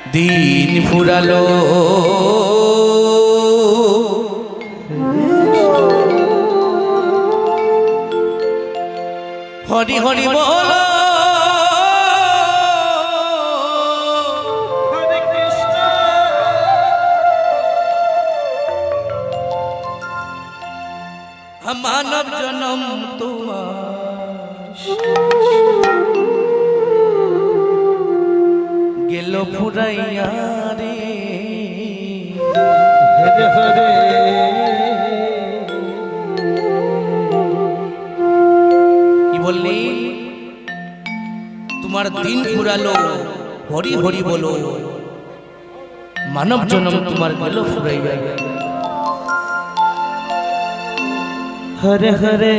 দিন ফুরালো হরি হরি বল হরে কৃষ্ণ মানব জনম তোমার গেল ফুরাইয়া রে হরে হরে কি বললি তোমার দিন ফুরালো হরি হরি বলো মানব জনম তোমার গেল ফুরাইয়া হরে হরে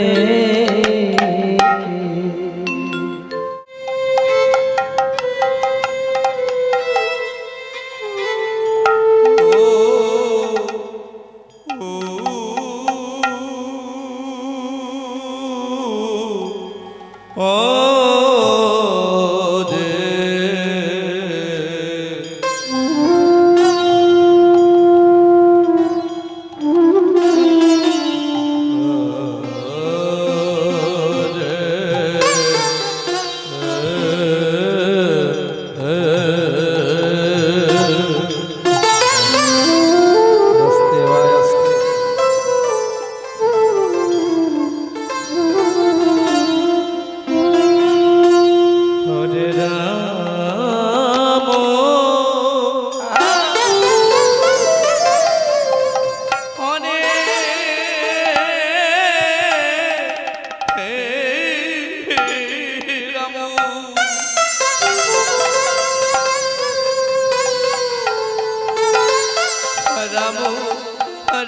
রাম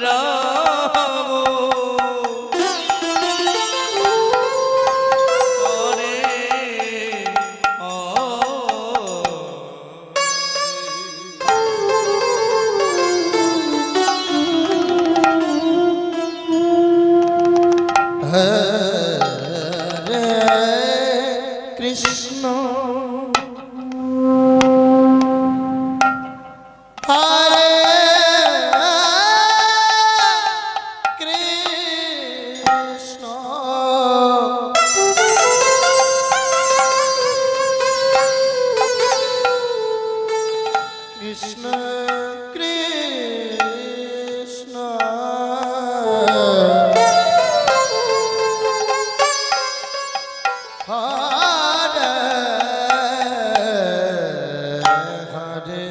রাম হরে হরে কৃষ্ণ হরে কৃষ্ণ কৃষ্ণ কৃষ্ণ হরে হরে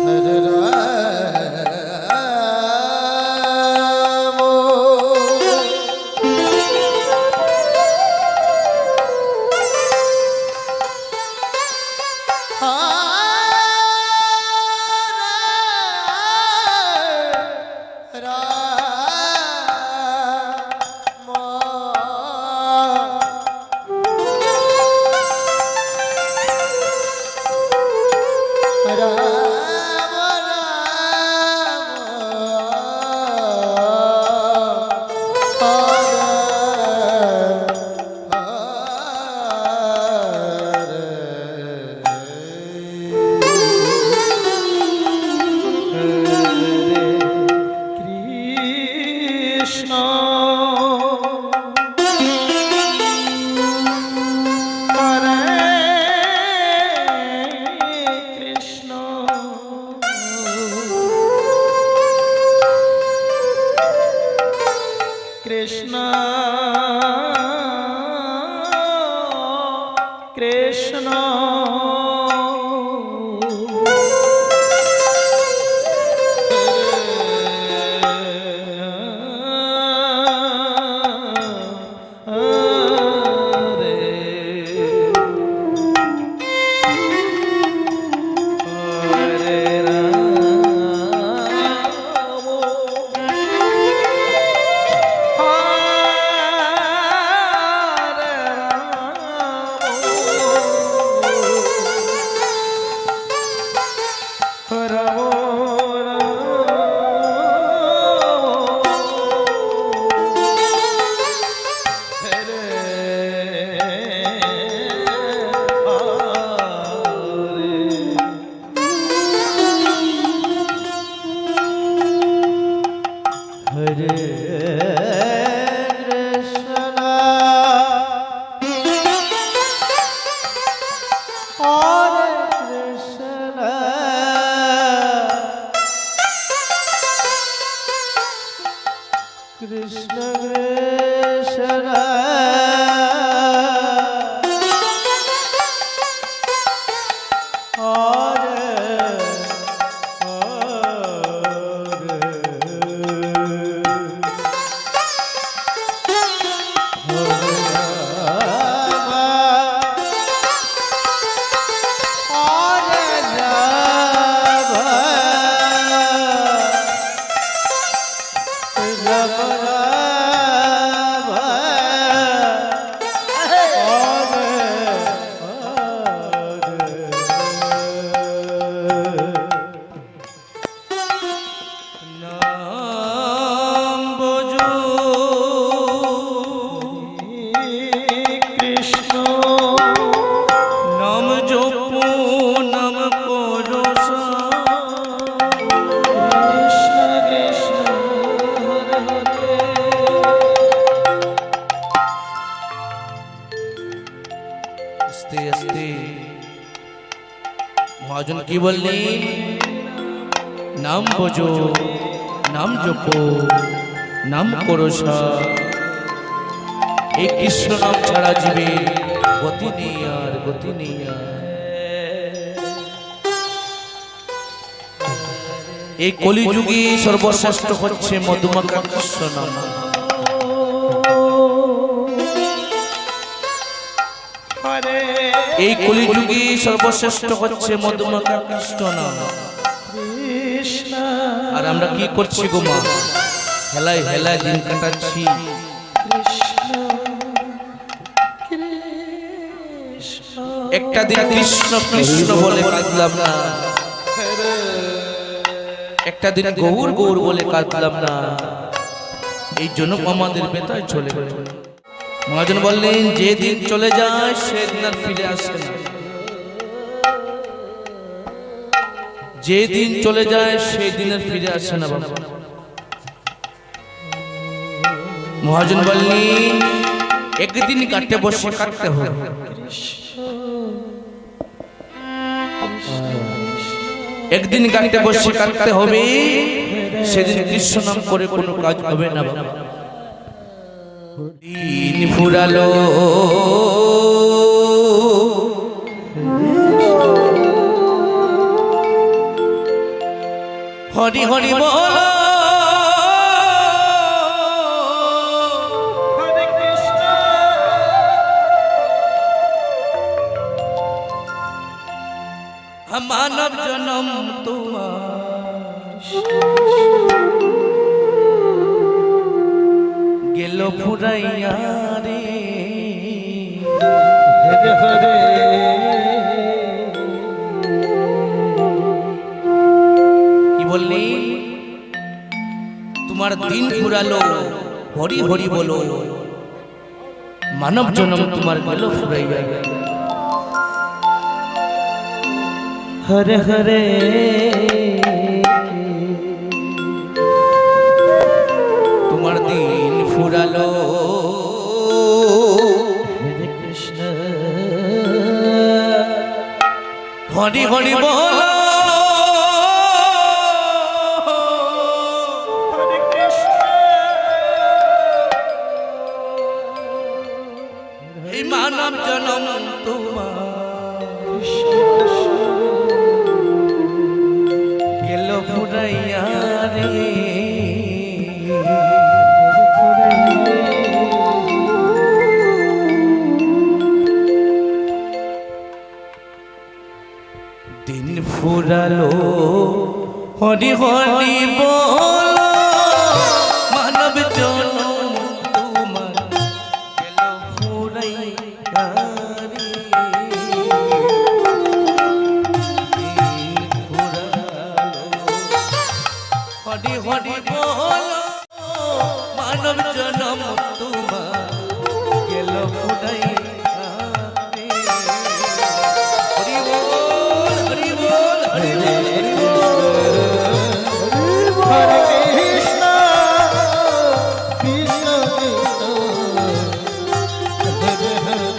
হরে রাম রাম আস্তে আস্তে মহাজন কি বললেন, নাম বোঝো, নাম জপো, নাম করো সব। এই কৃষ্ণ নাম ছাড়া জীবের গতি নেই আর, গতি নেই আর। এই কলিযুগে সর্বশ্রেষ্ঠ হচ্ছে মধুমাখা কৃষ্ণ নাম। এই কলিযুগে সর্বশ্রেষ্ঠ হচ্ছে মধুমাখা কৃষ্ণ নাম। আর আমরা কি করছি গো মা? হেলায় হেলায় দিন কাটাচ্ছি। একটা দিন কৃষ্ণ কৃষ্ণ বলে কাঁদলাম না, একটা দিন গৌর গৌর বলে কাঁদলাম না। এই জন্য আমাদের বেতায় চলে গেল। মহাজন বললেন, যে দিন চলে যায় সেদিন আর ফিরে আসে না। যে দিন চলে যায় সেই দিন আর ফিরে আসে না বাবা। মহাজন বললেন, একদিন কাটতে বসে কাটতে হবে। একদিন কাটতে বসে কাটতে হবে, সেদিন কৃষ্ণ নাম করে কোনো কাজ হবে না বাবা। দিন ফুরালো হরি হরি বল, মানব জনম তোমার গেল ফুরাইয়া রে। হরে হরে কি বললি? তোমার দিন ফুরালো, হরি হরি বলো, মানব জনম তোমার গেল ফুরাইয়া রে। হরে হরে তোমার দিন ফুরালো, হরে কৃষ্ণ হরি হরি বল, হরে কৃষ্ণ এই মানব জনম তোমার গেল ফুরাইয়া রে। দিন ফুরালো হরি হরি বল, মানব জনম তোমার গেল ফুরাইয়া রে। হরি হরি বল, মানব জনম তোমার গেল ফুরাইয়া রে। হরি বল হরি বল হরি বল হরি বল, হরে কৃষ্ণ কৃষ্ণ কৃষ্ণ হরে হরে,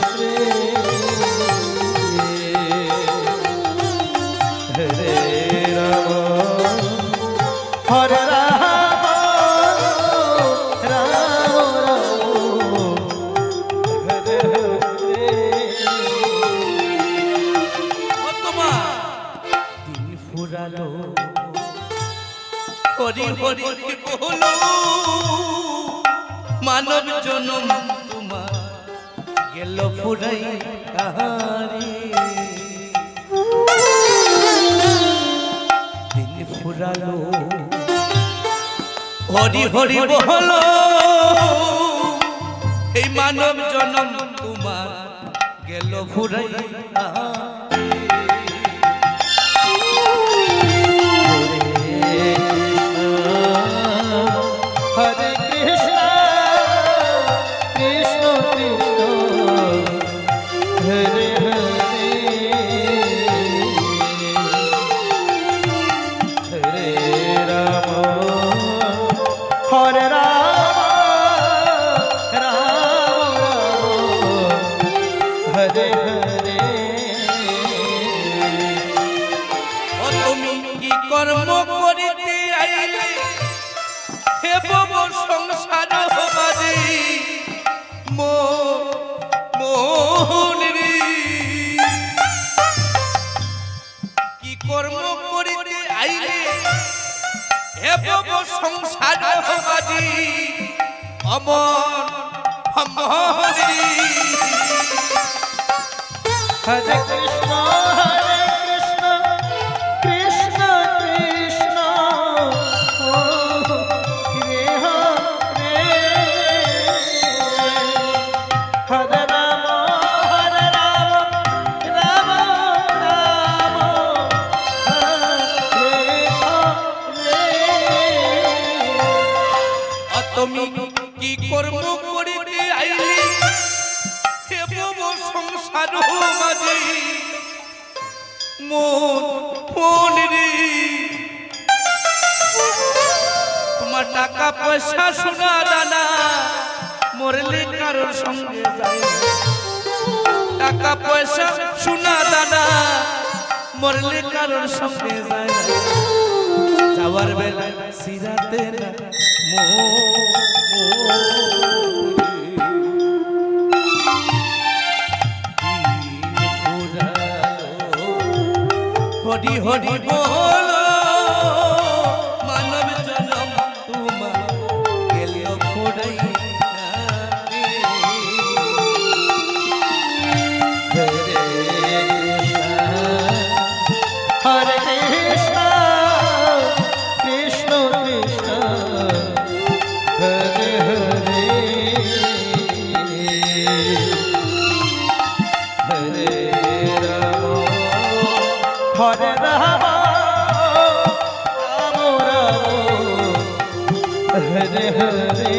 হরে রাম রাম রাম হরে হরে। দিন ফুরালো হরি হরি বলো, মানব জনম তোমার গেল ফুরাইয়া রে। দিন ফুরালো হরি হরি বলো, এই মানব জনম তোমার গেল ফুরাইয়া। হরে কৃষ্ণ কৃষ্ণ কৃষ্ণ হরে হরে, হরে রাম হরে রাম রাম রাম হরে হরে। বব সংসার বাজি মোহন রে কি কর্ম করিতে আইলে হে বব সংসার বাজি অমর মোহন রে হরে কৃষ্ণ কৃষ্ণ কৃষ্ণ হরে হরে হরে রাম রাম রাম হরে হরে তুমি কি কর্ম করিতে আইলি হে বব সংসার মাঝি মোহন রে তোমার টাকা পয়সা সোনা দানা মরলে কারোর সঙ্গে যায় না। টাকা পয়সা সোনা দানা মরলে কারোর সঙ্গে যায় না। যাওয়ার বেলা সিরাতে না হরি হরি বল মানব জনম তোমার গেল ফোড়াই হরে কৃষ্ণ কৃষ্ণ কৃষ্ণ হরে হরে হরে রাম হরে রাম রাম রাম হরে হরে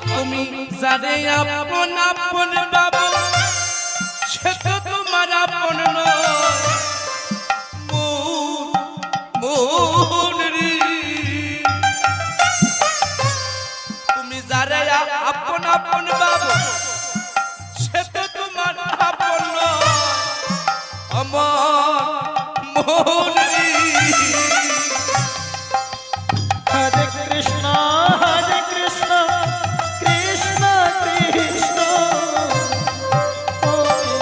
তুমি যারে আপন আপন বাবু সে তো তোমার আপন মোহন রে তুমি যারে আপন আপন বাবু সে তো তোমার আপন আমার মোহন রে হরে কৃষ্ণ কৃষ্ণ কৃষ্ণ হরে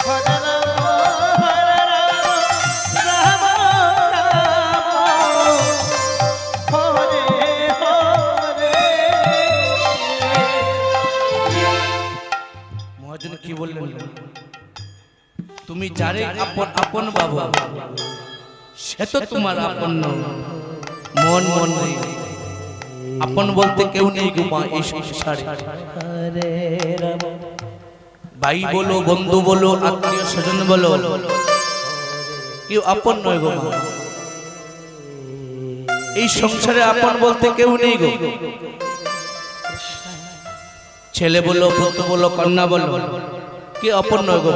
হরে হরে রাম হরে হরে মহাজন কি বললেন তুমি যারে আপন আপন বাবা সে তো তোমার আপন মন মন রে আপন বলতে কেউ নেই গো মা এই সংসারে হরে রাম ভাই বলো বন্ধু বলো আত্মীয় স্বজন বলো কেউ আপন নয় গো মা এই সংসারে আপন বলতে কেউ নেই গো ছেলে বলো পুত্র বলো কন্যা বলো কেউ আপন নয় গো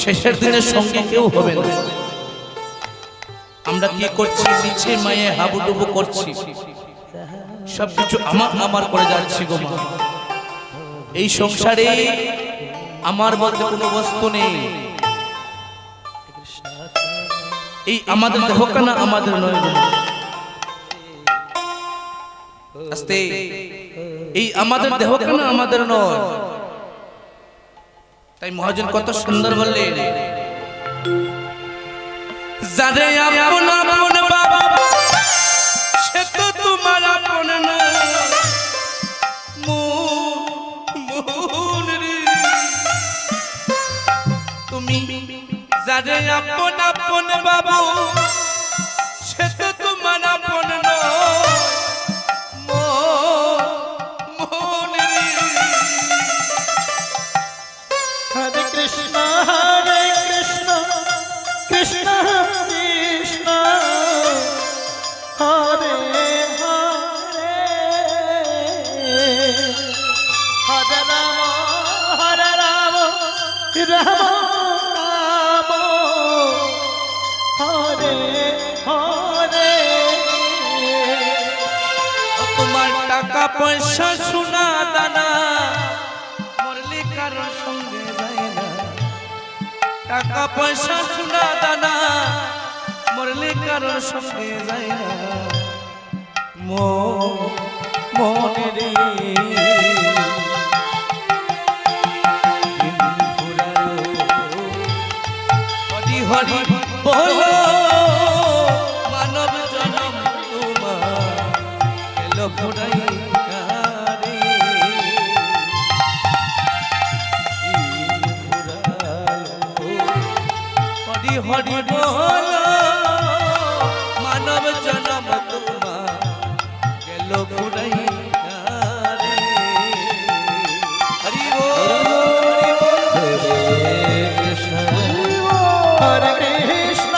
শেষের দিনের সঙ্গে কেউ হবে না আমরা কি করছি নিচে মায়ে হাবুডুবু করছি সবকিছু আমার আমার করে যাচ্ছি গো মা এই সংসারে আমার বলতে কোনো বস্তু নেই এই আমাদের দেহ কেন আমাদের নয় গো মা আস্তে এই আমাদের দেহ কেন আমাদের নয় তাই মহাজন কত সুন্দর বললেন যারে আপন আপন বাবা সে তো তোমার আপন না মোহন রে তুমি যারে আপন আপন বাবা সে তো তোমার আপন না মোহন রে হরে কৃষ্ণ কৃষ্ণ কৃষ্ণ হরে হরে হরে রাম রাম হরে হরে তোমার টাকা পয়সা সোনা দানা মরলে কারোর সঙ্গে যায় না টাকা পয়সা সোনা দানা মরলে কারোর সঙ্গে যায় না মনে রে হরি হরি বলো মানব জনম তোমার এলো ফুরাই হরি হরি বলো মানব জনম তোমার গেল ফুরাই হরি বল হরে কৃষ্ণ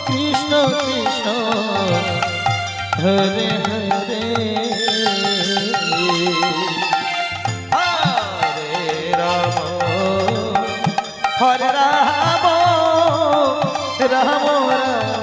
কৃষ্ণ কৃষ্ণ হরে হরে হরে রাম রাম রাম